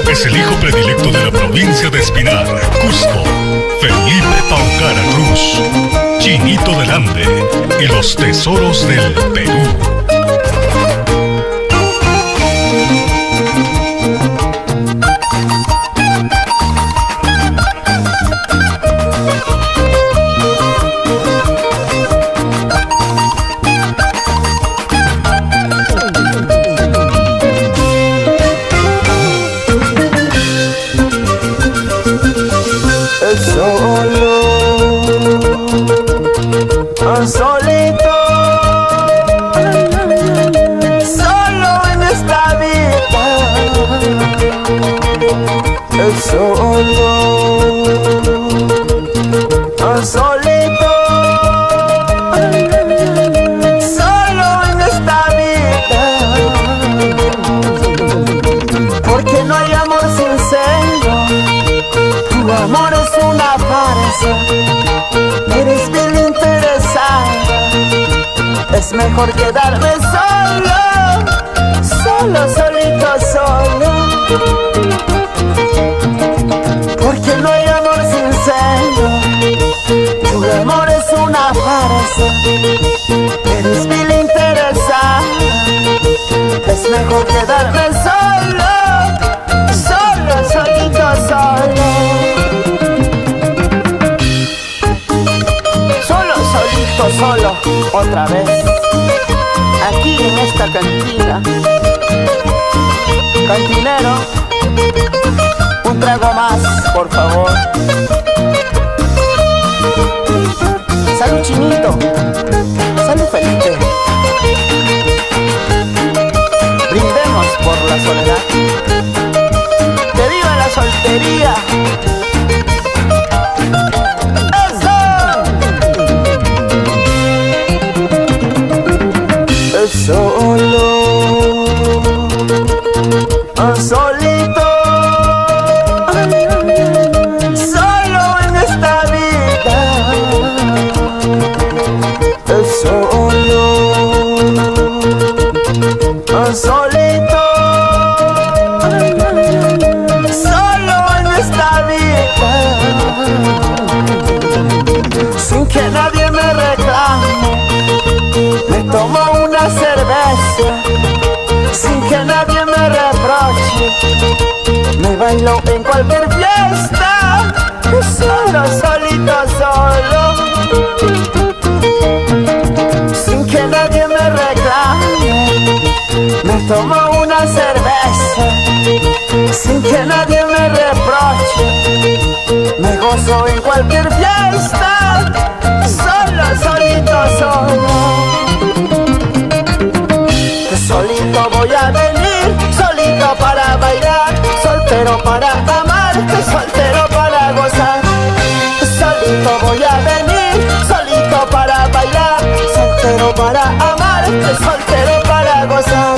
Es el hijo predilecto de la provincia de Espinar, Cusco, Felipe Paucara Cruz, Chinito del Ande y los tesoros del Perú. Solito, solo en esta vida, solo, solito, solo en esta vida, porque no hay amor sincero, tu amor es una farsa, eres bien interesante. Es mejor quedarme solo, solo, solito, solo, porque no hay amor sincero, tu amor es una farsa, eres bien interesante. Es mejor quedarme solo, solo, solito, solo. Solo, otra vez, aquí en esta cantina. Cantinero, un trago más, por favor. Salud, Chinito. Salud, Felipe. Brindemos por la soledad. ¡Que viva la soltería! Solo, solito, solo en esta vida, solo, solito, solo en esta vida, sin que nadie me reclame. Me tomo una cerveza sin que nadie me reproche. Me bailo en cualquier fiesta, solo, solito, solo, sin que nadie me reclame. Me tomo una cerveza sin que nadie me reproche. Me gozo en cualquier fiesta, solo, solito, solo. Solito voy a venir, solito para bailar, soltero para amar, soltero para gozar. Solito voy a venir, solito para bailar, soltero para amar, soltero para gozar.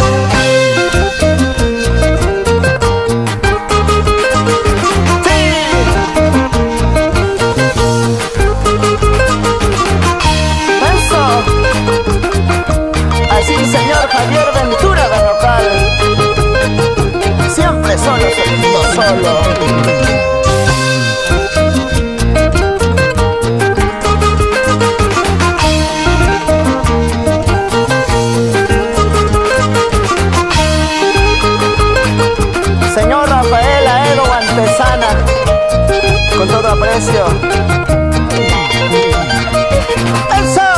Señor Javier Ventura Berrocal, siempre solo, solito, solo. Señor Rafael Aedo Antesana, con todo aprecio. ¡Eso!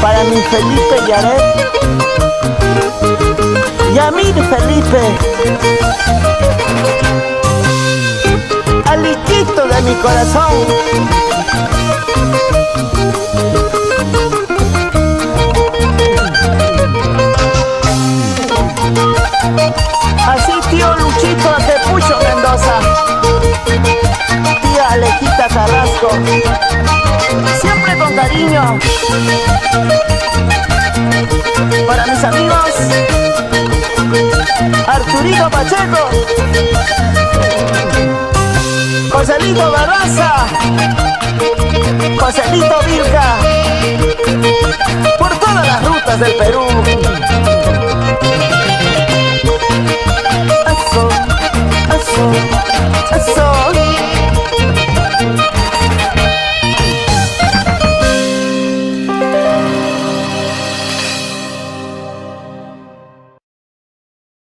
Para mi Felipe Yaret y a mí Felipe, aliquito de mi corazón. siempre con cariño. Para mis amigos Arturito Pacheco, Joselito Barraza, Joselito Vilca, por todas las rutas del Perú.